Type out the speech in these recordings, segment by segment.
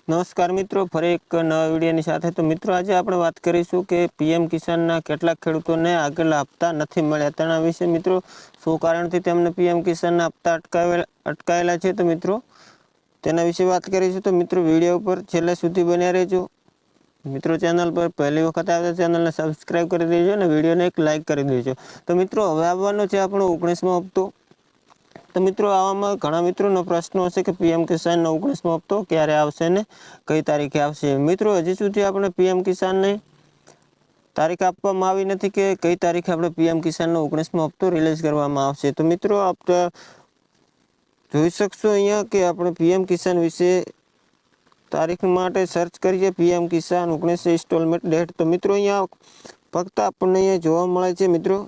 નમસ્કાર મિત્રો, ફરી એક નવા વિડીયોની સાથે. તો મિત્રો, આજે આપણે વાત કરીશું કે પીએમ કિસાનના કેટલાક ખેડૂતોને આગળ હપ્તા નથી મળ્યા તેના વિશે. મિત્રો, શું કારણથી તેમને પીએમ કિસાનના હપ્તા અટકાયેલા છે, તો મિત્રો તેના વિશે વાત કરીશું. તો મિત્રો, વિડીયો ઉપર છેલ્લે સુધી બન્યા રહેજો. મિત્રો, ચેનલ પર પહેલી વખત આવે તો ચેનલને સબસ્ક્રાઈબ કરી દેજો અને વિડીયોને એક લાઇક કરી દેજો. તો મિત્રો, હવે આવવાનો છે આપણો 19મો હપ્તો. તો મિત્રો, આવામાં ઘણા મિત્રોનો પ્રશ્ન હશે કે પીએમ કિસાનનો 19મો હપ્તો ક્યારે આવશે ને કઈ તારીખે આવશે. મિત્રો, હજી સુધી આપણે પીએમ કિસાનની તારીખ આપવામાં આવી નથી કે કઈ તારીખે આપણે પીએમ કિસાનનો 19મો હપ્તો રિલીઝ કરવામાં આવશે. તો મિત્રો, આપણે જોઈ શકશો અહીંયા કે આપણે પીએમ કિસાન વિશે તારીખ માટે સર્ચ કરીએ, પીએમ કિસાન 19 ઇન્સ્ટોલમેન્ટ ડેટ. તો મિત્રો, અહીંયા ફક્ત આપણને અહીંયા જોવા મળે છે મિત્રો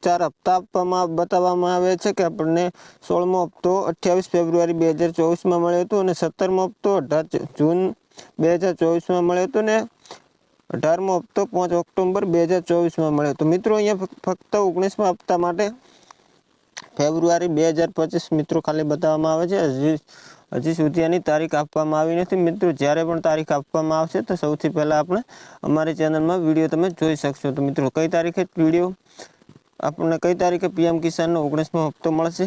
4 હપ્તા આપવામાં બતાવવામાં આવે છે કે આપણને 16મો હપ્તો 28 ફેબ્રુઆરી 2024માં મળ્યો હતો અને 17મો હપ્તો 18 જૂન 2024માં મળ્યો હતો ને 18મો હપ્તો 5 ઓક્ટોબર 2024માં મળ્યો. તો મિત્રો, અહીંયા ફક્ત 19મા હપ્તા માટે ફેબ્રુઆરી 2025 મિત્રો ખાલી બતાવવામાં આવે છે. હજી સુધી એની તારીખ આપવામાં આવી નથી. મિત્રો, જ્યારે પણ તારીખ આપવામાં આવશે તો સૌથી પહેલાં આપણે અમારી ચેનલમાં વિડીયો તમે જોઈ શકશો. તો મિત્રો, કઈ તારીખે વિડીયો આપણને કઈ તારીખે પીએમ કિસાનનો 19મો હપ્તો મળશે,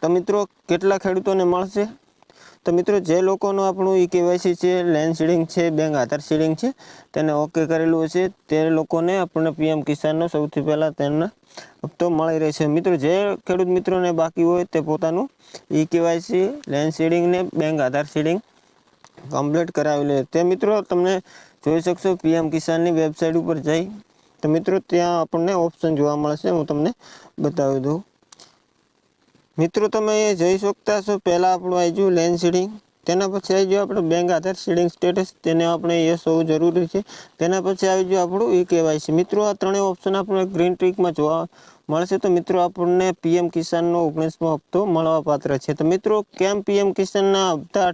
તો મિત્રો કેટલા ખેડૂતોને મળશે? તો મિત્રો, જે લોકોનું આપણું ઈ-કેવાયસી છે, લેન્ડ સીડિંગ છે, બેંક આધાર સીડિંગ છે, તેને ઓકે કરેલું હશે તે લોકોને આપણને પીએમ કિસાનનો સૌથી પહેલાં તેમને હપ્તો મળી રહેશે. મિત્રો, જે ખેડૂત મિત્રોને બાકી હોય તે પોતાનું ઈ-કેવાયસી, લેન્ડ સીડિંગ ને બેંક આધાર સીડિંગ કમ્પ્લીટ કરાવી લે. તે મિત્રો તમને જોઈ શકશો પીએમ કિસાનની વેબસાઇટ ઉપર જઈ. તો મિત્રો, ત્યાં આપણને ઓપ્શન જોવા મળશે, હું તમને બતાવી દઉં. મિત્રો, તમે એ જોઈ શકતા છો, પહેલાં આપણું આવી ગયું લેન્ડ સીડિંગ, તેના પછી આવી ગયું આપણે બેંક આધાર સીડિંગ સ્ટેટસ, તેને આપણે યસ હોવું જરૂરી છે. તેના પછી આવી ગયું આપણું ઈ-કેવાયસી. મિત્રો, આ ત્રણેય ઓપ્શન આપણે ગ્રીન ટ્રીકમાં જોવા મળશે. તો મિત્રો, આપણને પીએમ કિસાનનો 19મો હપ્તો મળવાપાત્ર છે. તો મિત્રો, કેમ પીએમ કિસાનના હપ્તા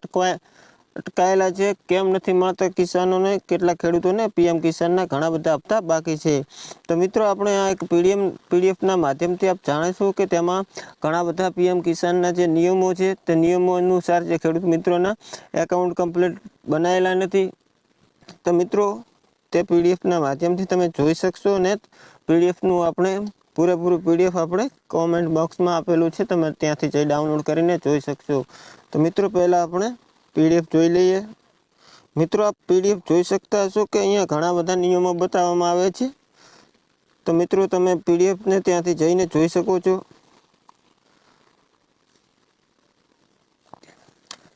અટકાયેલા છે, કેમ નથી મળતા કિસાનોને, કેટલા ખેડૂતોને પીએમ કિસાનના ઘણા બધા હપ્તા બાકી છે? તો મિત્રો, આપણે આ એક પીડીએફના માધ્યમથી આપ જાણીશું કે તેમાં ઘણા બધા પીએમ કિસાનના જે નિયમો છે તે નિયમો અનુસાર જે ખેડૂત મિત્રોના એકાઉન્ટ કમ્પ્લીટ બનાવેલા નથી. તો મિત્રો, તે પીડીએફના માધ્યમથી તમે જોઈ શકશો ને પીડીએફનું આપણે પૂરેપૂરું પીડીએફ આપણે કોમેન્ટ બોક્સમાં આપેલું છે, તમે ત્યાંથી જઈ ડાઉનલોડ કરીને જોઈ શકશો. તો મિત્રો, પહેલાં આપણે પીડીએફ જોઈ લઈએ. મિત્રો, આપ પીડીએફ જોઈ શકતા હશો કે અહીંયા ઘણા બધા નિયમો બતાવવામાં આવે છે. તો મિત્રો, તમે પીડીએફને ત્યાંથી જઈને જોઈ શકો છો.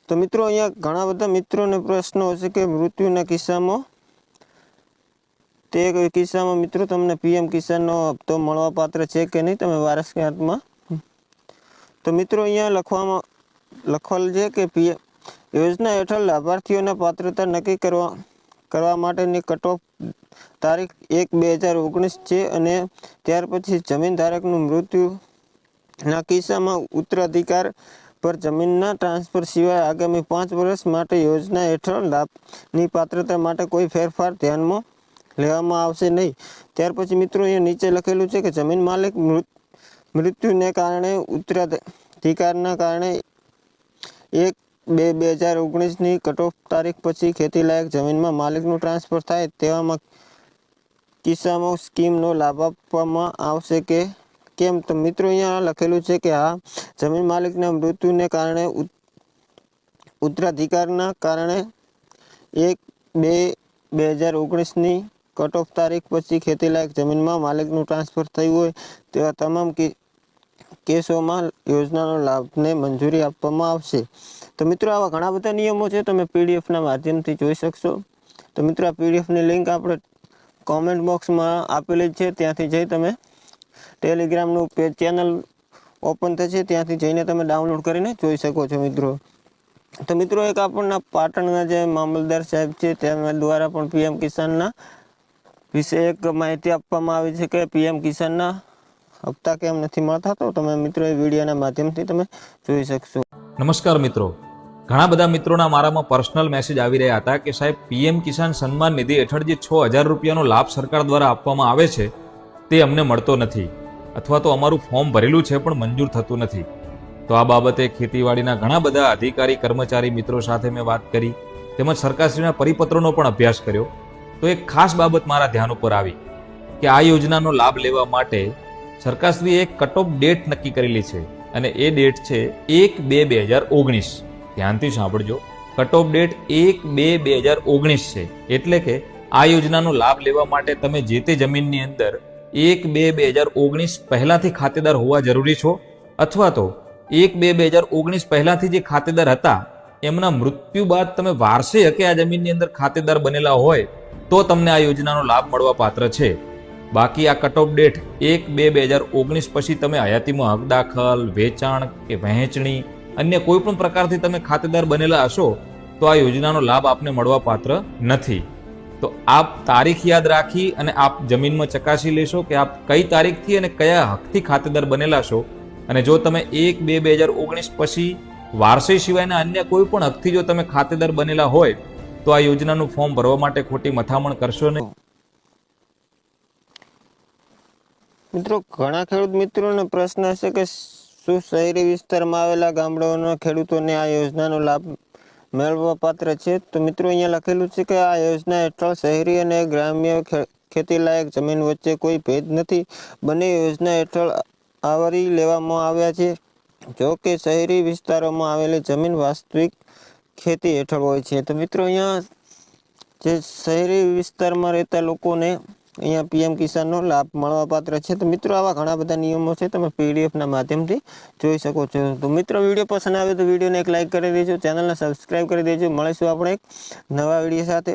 તો મિત્રો, અહીંયા ઘણા બધા મિત્રોને પ્રશ્નો હશે કે મૃત્યુના કિસ્સામાં તે કિસ્સામાં મિત્રો તમને પીએમ કિસાનનો હપ્તો મળવાપાત્ર છે કે નહીં, તમે વારસદારમાં. તો મિત્રો, અહીંયા લખેલ છે કે પીએમ યોજના હેઠળ લાભાર્થીઓના પાત્રતા નક્કી કરવા માટેની કટ ઓફ તારીખ 1/2019 છે અને ત્યાર પછી જમીન ધારકનું મૃત્યુના કિસ્સામાં ઉત્તરાધિકાર પર જમીનના ટ્રાન્સફર સિવાય આગામી 5 વર્ષ માટે યોજના હેઠળ લાભની પાત્રતા માટે કોઈ ફેરફાર ધ્યાનમાં લેવામાં આવશે નહીં. ત્યાર પછી મિત્રો, અહીંયા નીચે લખેલું છે કે જમીન માલિક મૃત્યુને કારણે ઉત્તરાધિકારના કારણે 1/2019ની કટ ઓફ તારીખ પછી ખેતીલાયક જમીનમાં માલિકનું ટ્રાન્સફર થાય તેવામાં કિસ્સામાં સ્કીમનો લાભ આપવામાં આવશે કે કેમ? તો મિત્રો, અહીંયા લખેલું છે કે હા, જમીન માલિકના મૃત્યુને કારણે ઉત્તરાધિકારના કારણે 1/2019ની કટ ઓફ તારીખ પછી ખેતીલાયક જમીનમાં માલિકનું ટ્રાન્સફર થયું હોય તેવા તમામ કેસોમાં યોજનાનો લાભને મંજૂરી આપવામાં આવશે. તો મિત્રો, આવા ઘણા બધા નિયમો છે, તમે પીડીએફના માધ્યમથી જોઈ શકશો. તો મિત્રો, આ પીડીએફની લિંક આપણે કોમેન્ટ બોક્સમાં આપેલી છે, ત્યાંથી જઈ તમે ટેલિગ્રામનું પેજ ચેનલ ઓપન થશે, ત્યાંથી જઈને તમે ડાઉનલોડ કરીને જોઈ શકો છો મિત્રો. તો મિત્રો, એક આપણના પાટણના જે મામલતદાર સાહેબ છે તેમના દ્વારા પણ પીએમ કિસાનના વિશે એક માહિતી આપવામાં આવી છે કે પીએમ કિસાનના હપ્તા કેમ નથી મળતા. તો તમે મિત્રો એ વિડીયોના માધ્યમથી તમે જોઈ શકશો. નમસ્કાર મિત્રો, ઘણા બધા મિત્રોના મારામાં પર્સનલ મેસેજ આવી રહ્યા હતા કે સાહેબ પીએમ કિસાન સન્માન નિધિ હેઠળ જે 6000 રૂપિયાનો લાભ સરકાર દ્વારા આપવામાં આવે છે તે અમને મળતો નથી, અથવા તો અમારું ફોર્મ ભરેલું છે પણ મંજૂર થતું નથી. તો આ બાબતે ખેતીવાડીના ઘણા બધા અધિકારી કર્મચારી મિત્રો સાથે મેં વાત કરી, તેમજ સરકારશ્રીના પરિપત્રોનો પણ અભ્યાસ કર્યો. તો એક ખાસ બાબત મારા ધ્યાન ઉપર આવી કે આ યોજનાનો લાભ લેવા માટે સરકારશ્રીએ એક કટ ઓફ ડેટ નક્કી કરેલી છે, અને એ ડેટ છે 1/2/2019. ધ્યાનથી સાંભળજો, કટ ઓફ ડેટ 1/2/2019 છે. એટલે કે આ યોજનાનો લાભ લેવા માટે તમે જે તે જમીનની અંદર 1/2/2019 પહેલાથી ખાતેદાર હોવા જરૂરી છો, અથવા તો 1/2/2019 પહેલાથી જે ખાતેદાર હતા એમના મૃત્યુ બાદ તમે વારસે હકે આ જમીનની અંદર ખાતેદાર બનેલા હોય તો તમને આ યોજનાનો લાભ મળવા પાત્ર છે. બાકી આ કટ ઓફ ડેટ 1/2/2019 પછી તમે હયાતીમાં હક દાખલ, વેચાણ કે વહેંચણી અન્ય કોઈ પણ પ્રકારથી તમે ખાતેદાર બનેલા હશો તો આ યોજનાનો લાભ આપને મળવા પાત્ર નથી. તો આપ તારીખ યાદ રાખી અને આપ જમીનમાં ચકાસી લેશો કે આપ કઈ તારીખથી અને કયા હકથી ખાતેદાર બનેલા છો. અને જો તમે 1/2/2019 પછી વારસી સિવાયના અન્ય કોઈ પણ હકથી જો તમે ખાતેદાર બનેલા હોય તો આ યોજનાનું ફોર્મ ભરવા માટે ખોટી મથામણ કરશો નહીં. મિત્રો, ઘણા ખેડૂત મિત્રોનો પ્રશ્ન છે કે શું શહેરી વિસ્તારમાં આવેલા ગામડાઓના ખેડૂતોને આ યોજનાનો લાભ મેળવવા પાત્ર છે? તો મિત્રો, અહીંયા લખેલું છે કે આ યોજના હેઠળ શહેરી અને ગ્રામ્ય ખેતીલાયક જમીન વચ્ચે કોઈ ભેદ નથી. બંને યોજના હેઠળ આવરી લેવામાં આવ્યા છે. જો કે શહેરી વિસ્તારોમાં આવેલી જમીન વાસ્તવિક ખેતી હેઠળ હોય છે. તો મિત્રો, અહીંયા જે શહેરી વિસ્તારમાં રહેતા લોકોને અહીંયા પીએમ કિસાનનો લાભ મળવા પાત્ર છે. તો મિત્રો, આવા ઘણા બધા નિયમો છે, તમે પીડીએફના માધ્યમથી જોઈ શકો છો. તો મિત્રો, વિડીયો પસંદ આવે તો વિડીયોને એક લાઇક કરી દેજો, ચેનલને સબસ્ક્રાઈબ કરી દેજો. મળીશું આપણે એક નવા વિડીયો સાથે.